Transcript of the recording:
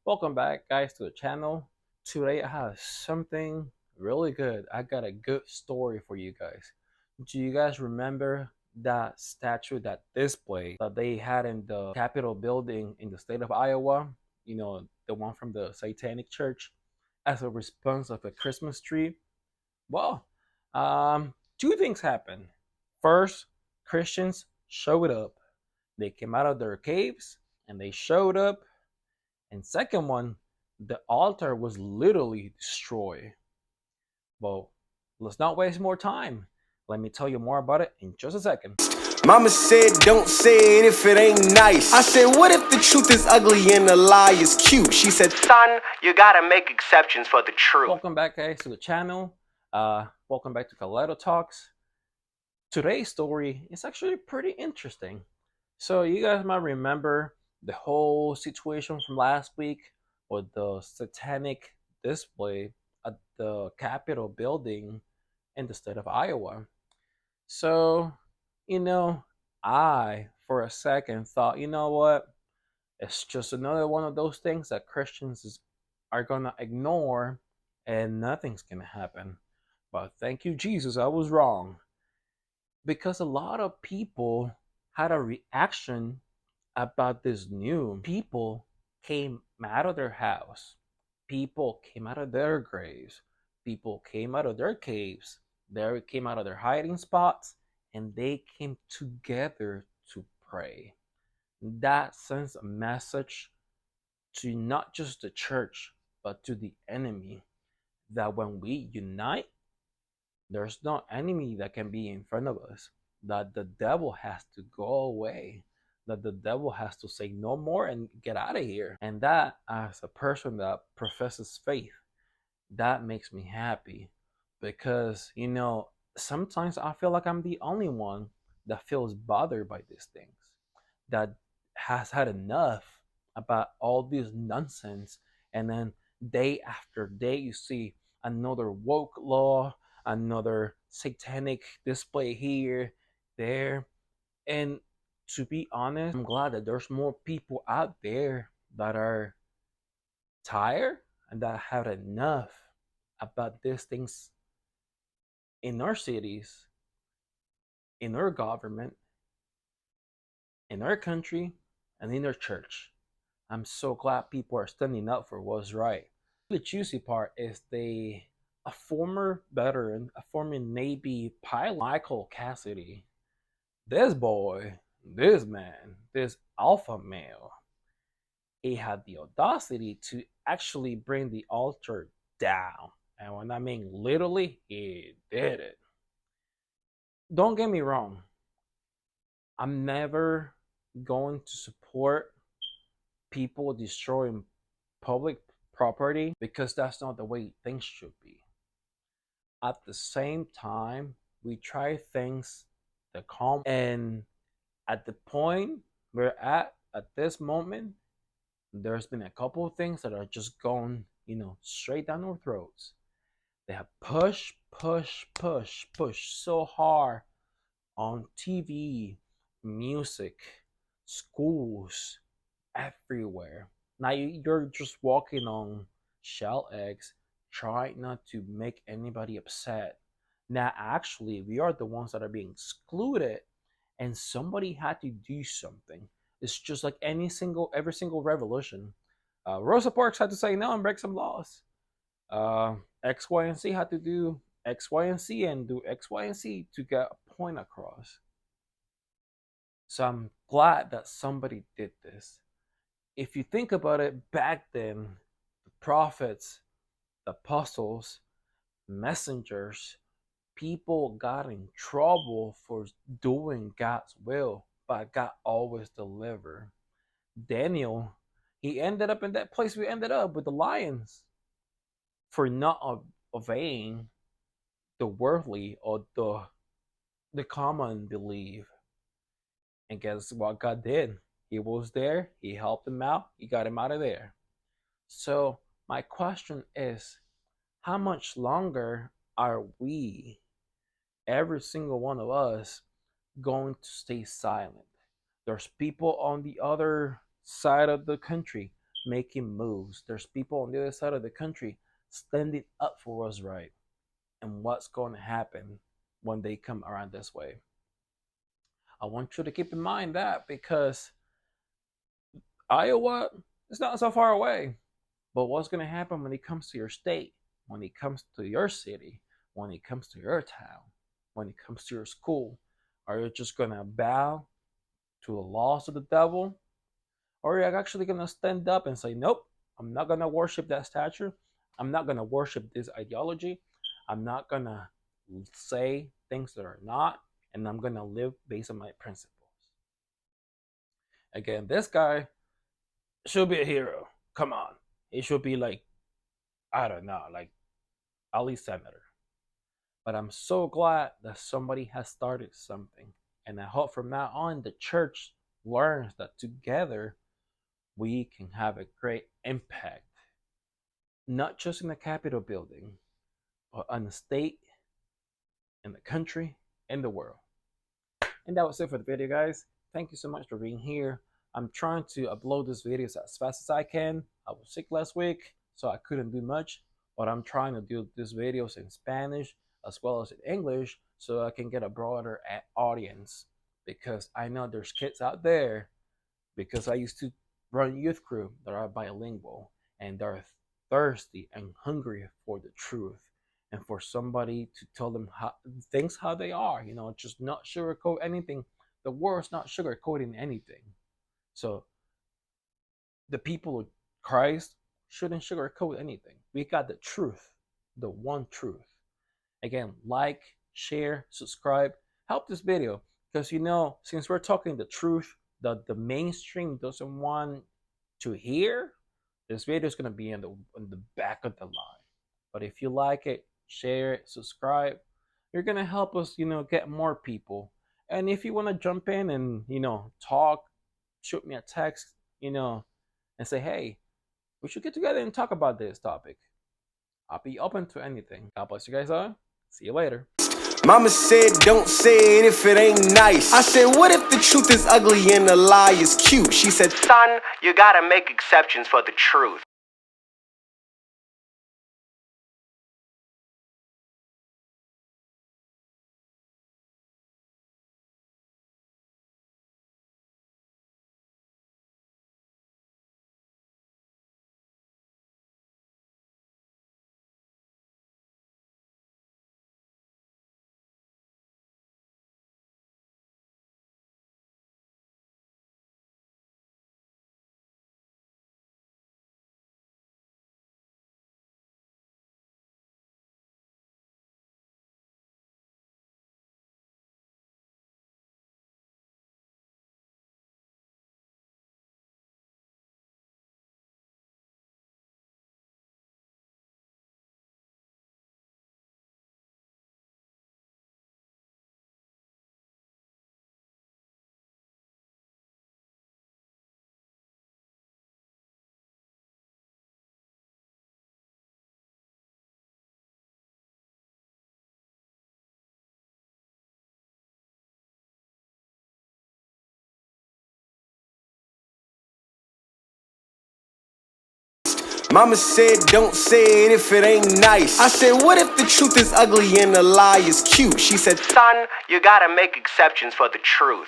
Welcome back, guys, to the channel. Today I have something really good. I got a good story for you guys. Do you guys remember that statue, that display that they had in the Capitol building in the state of Iowa? The one from the Satanic Church as a response of a Christmas tree? Well, two things happened. First, Christians showed up. They came out of their caves and they showed up, and second one, the altar was literally destroyed. Well, let's not waste more time. Let me tell you more about it in just a second. Mama said, don't say it if it ain't nice. I said, what if the truth is ugly and the lie is cute? She said, son, you gotta make exceptions for the truth. Welcome back, guys, to the channel. Welcome back to Kaledo Talks. Today's story is actually pretty interesting. So you guys might remember the whole situation from last week with the satanic display at the Capitol building in the state of Iowa. So, I for a second thought, you know what? It's just another one of those things that are gonna ignore and nothing's gonna happen. But thank you, Jesus, I was wrong. Because a lot of people had a reaction about this news. People came out of their house. People came out of their graves. People came out of their caves. They came out of their hiding spots, and they came together to pray. That sends a message to not just the church, but to the enemy, that when we unite, there's no enemy that can be in front of us, that the devil has to go away, that the devil has to say no more and get out of here. And that, as a person that professes faith, that makes me happy, because sometimes I feel like I'm the only one that feels bothered by these things, that has had enough about all this nonsense. And then day after day you see another woke law, another satanic display here, there. And to be honest, I'm glad that there's more people out there that are tired and that have enough about these things in our cities, in our government, in our country, and in our church. I'm so glad people are standing up for what's right. The juicy part is a former veteran, a former Navy pilot, Michael Cassidy. This boy, this man, this alpha male, he had the audacity to actually bring the altar down. And when I mean literally, he did it. Don't get me wrong, I'm never going to support people destroying public property, because that's not the way things should be. At the same time, we try things the calm, and at the point we're at this moment, there's been a couple of things that are just going, straight down our throats. They have push so hard on TV, music, schools, everywhere. Now you're just walking on shell eggs, trying not to make anybody upset. Now actually we are the ones that are being excluded, and somebody had to do something. It's just like every single revolution. Rosa Parks had to say no and break some laws. X, Y, and Z had to do X, Y, and Z and do X, Y, and Z to get a point across. So I'm glad that somebody did this. If you think about it, back then, the prophets, the apostles, messengers, people got in trouble for doing God's will, but God always delivered. Daniel, he ended up in that place we ended up with the lions for not obeying the worldly or the common belief. And guess what God did? He was there, he helped him out, he got him out of there. So my question is, how much longer are we, every single one of us, going to stay silent? There's people on the other side of the country making moves. There's people on the other side of the country standing up for what's right and what's going to happen when they come around this way. I want you to keep in mind that because Iowa is not so far away. But what's going to happen when it comes to your state, when it comes to your city, when it comes to your town, when it comes to your school? Are you just going to bow to the laws of the devil? Or are you actually going to stand up and say, nope, I'm not going to worship that statue. I'm not going to worship this ideology. I'm not going to say things that are not. And I'm going to live based on my principles. Again, this guy should be a hero. Come on. He should be like, I don't know, like at least senator. But I'm so glad that somebody has started something. And I hope from now on the church learns that together we can have a great impact, not just in the Capitol building, but on the state, in the country, in the world. And that was it for the video, guys. Thank you so much for being here. I'm trying to upload these videos as fast as I can. I was sick last week, so I couldn't do much, but I'm trying to do these videos in Spanish as well as in English so I can get a broader audience, because I know there's kids out there, because I used to run youth crew that are bilingual and they're thirsty and hungry for the truth and for somebody to tell them things how they are, just not sugarcoat anything. The world's not sugarcoating anything. So the people of Christ shouldn't sugarcoat anything. We got the truth, the one truth. Again, like, share, subscribe, help this video, because since we're talking the truth that the mainstream doesn't want to hear, this video is going to be in the back of the line. But if you like it, share it, subscribe, you're going to help us, get more people. And if you want to jump in and, talk, shoot me a text, and say, hey, we should get together and talk about this topic. I'll be open to anything. God bless you guys all. See you later. Mama said, don't say it if it ain't nice. I said, what if the truth is ugly and the lie is cute? She said, son, you gotta make exceptions for the truth. Mama said, don't say it if it ain't nice. I said, what if the truth is ugly and the lie is cute? She said, son, you gotta make exceptions for the truth.